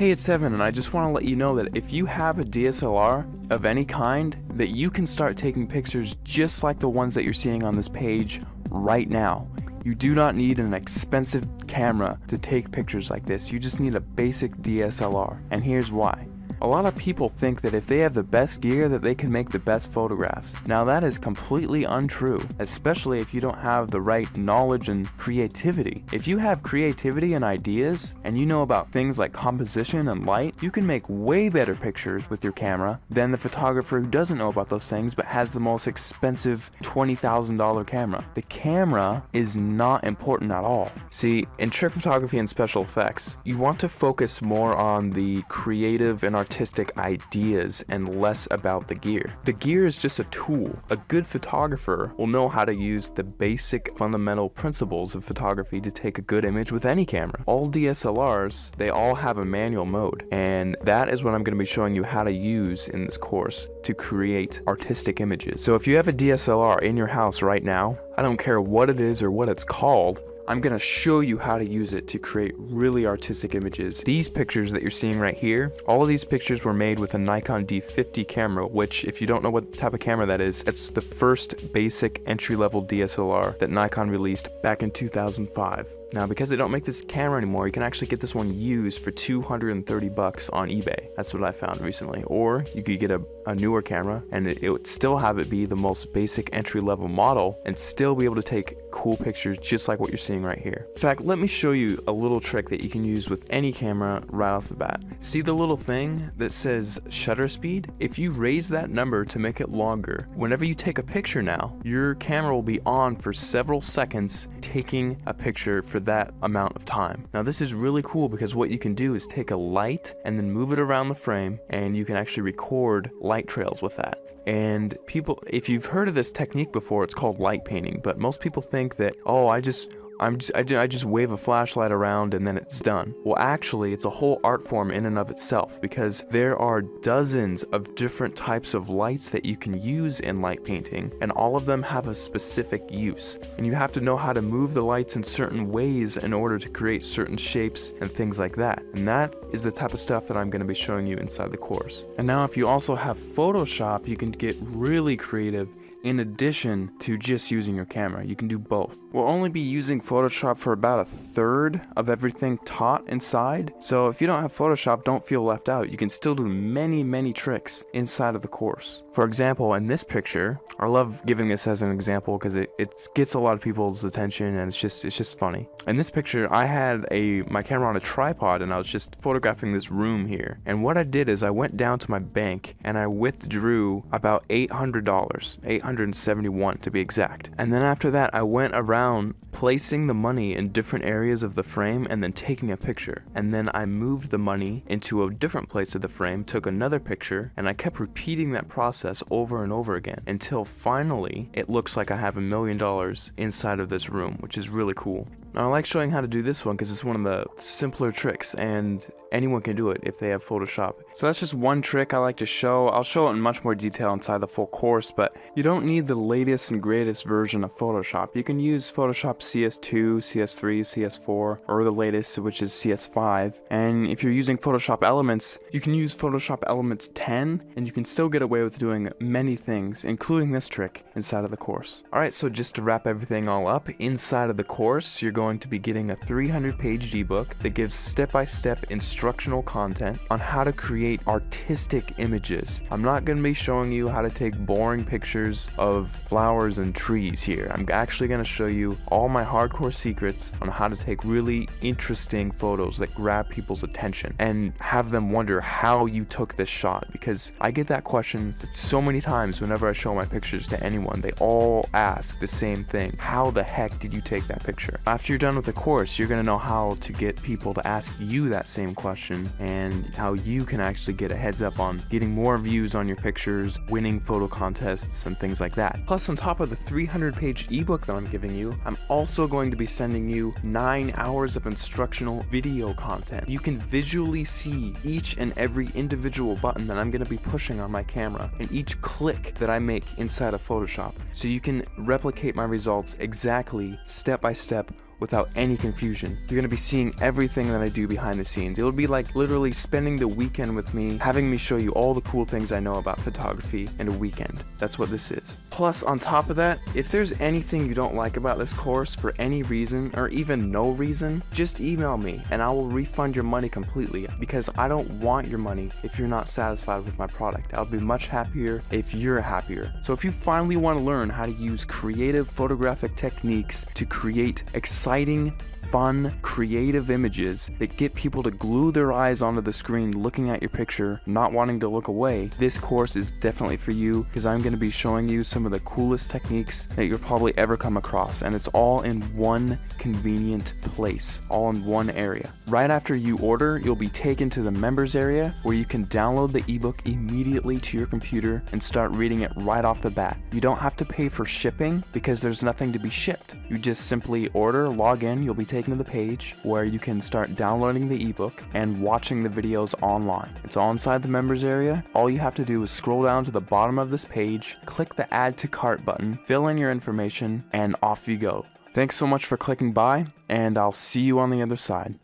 Hey, it's Evan, and I just want to let you know that if you have a DSLR of any kind, that you can start taking pictures just like the ones that you're seeing on this page right now. You do not need an expensive camera to take pictures like this. You just need a basic DSLR, and here's why. A lot of people think that if they have the best gear that they can make the best photographs. Now that is completely untrue, especially if you don't have the right knowledge and creativity. If you have creativity and ideas, and you know about things like composition and light, you can make way better pictures with your camera than the photographer who doesn't know about those things but has the most expensive $20,000 camera. The camera is not important at all. See, in trick photography and special effects, you want to focus more on the creative and artistic ideas and less about the gear. The gear is just a tool. A good photographer will know how to use the basic fundamental principles of photography to take a good image with any camera. All DSLRs, they all have a manual mode, and that is what I'm going to be showing you how to use in this course to create artistic images. So if you have a DSLR in your house right now, I don't care what it is or what it's called, I'm going to show you how to use it to create really artistic images. These pictures that you're seeing right here, all of these pictures were made with a Nikon D50 camera, which, if you don't know what type of camera that is, it's the first basic entry-level DSLR that Nikon released back in 2005. Now, because they don't make this camera anymore, you can actually get this one used for $230 on eBay. That's what I found recently. Or you could get a newer camera and it would still have it be the most basic entry-level model and still be able to take cool pictures just like what you're seeing right here. In fact, let me show you a little trick that you can use with any camera right off the bat. See the little thing that says shutter speed? If you raise that number to make it longer, whenever you take a picture now, your camera will be on for several seconds taking a picture for that amount of time. Now this is really cool because what you can do is take a light and then move it around the frame, and you can actually record light trails with that. And people, if you've heard of this technique before, it's called light painting, but most people think that, oh, I just wave a flashlight around and then it's done. Well, actually, it's a whole art form in and of itself, because there are dozens of different types of lights that you can use in light painting, and all of them have a specific use. And you have to know how to move the lights in certain ways in order to create certain shapes and things like that. And that is the type of stuff that I'm going to be showing you inside the course. And now if you also have Photoshop, you can get really creative. In addition to just using your camera, you can do both. We'll only be using Photoshop for about a third of everything taught inside. So if you don't have Photoshop, don't feel left out. You can still do many tricks inside of the course. For example, in this picture, I love giving this as an example because it gets a lot of people's attention, and it's just funny. In this picture, I had my camera on a tripod and I was just photographing this room here. And what I did is I went down to my bank and I withdrew about $800, $871 to be exact. And then after that, I went around placing the money in different areas of the frame and then taking a picture. And then I moved the money into a different place of the frame, took another picture, and I kept repeating that process over and over again until finally it looks like I have $1 million inside of this room, which is really cool. Now, I like showing how to do this one because it's one of the simpler tricks, and anyone can do it if they have Photoshop. So that's just one trick I like to show. I'll show it in much more detail inside the full course, but you don't need the latest and greatest version of Photoshop. You can use Photoshop CS2, CS3, CS4, or the latest, which is CS5. And if you're using Photoshop Elements, you can use Photoshop Elements 10, and you can still get away with doing many things, including this trick, inside of the course. Alright, so just to wrap everything all up, inside of the course, you're going to be getting a 300-page ebook that gives step-by-step instructional content on how to create artistic images. I'm not going to be showing you how to take boring pictures of flowers and trees here. I'm actually going to show you all my hardcore secrets on how to take really interesting photos that grab people's attention and have them wonder how you took this shot, because I get that question so many times whenever I show my pictures to anyone. They all ask the same thing: how the heck did you take that picture? After you're done with the course, you're going to know how to get people to ask you that same question, and how you can actually get a heads up on getting more views on your pictures, winning photo contests, and things like that. Plus, on top of the 300-page ebook that I'm giving you, I'm also going to be sending you 9 hours of instructional video content. You can visually see each and every individual button that I'm going to be pushing on my camera and each click that I make inside of Photoshop, so you can replicate my results exactly, step by step, without any confusion. You're gonna be seeing everything that I do behind the scenes. It'll be like literally spending the weekend with me, having me show you all the cool things I know about photography in a weekend. That's what this is. Plus, on top of that, if there's anything you don't like about this course for any reason, or even no reason, just email me and I will refund your money completely, because I don't want your money if you're not satisfied with my product. I'll be much happier if you're happier. So if you finally want to learn how to use creative photographic techniques to create exciting, fun, creative images that get people to glue their eyes onto the screen looking at your picture, not wanting to look away, this course is definitely for you, because I'm going to be showing you some of the coolest techniques that you'll probably ever come across, and it's all in one convenient place, all in one area. Right after you order, you'll be taken to the members area where you can download the ebook immediately to your computer and start reading it right off the bat. You don't have to pay for shipping because there's nothing to be shipped. You just simply order, log in, you'll be taken to the page where you can start downloading the ebook and watching the videos online. It's all inside the members area. All you have to do is scroll down to the bottom of this page, click the add to cart button, fill in your information, and off you go. Thanks so much for clicking by, and I'll see you on the other side.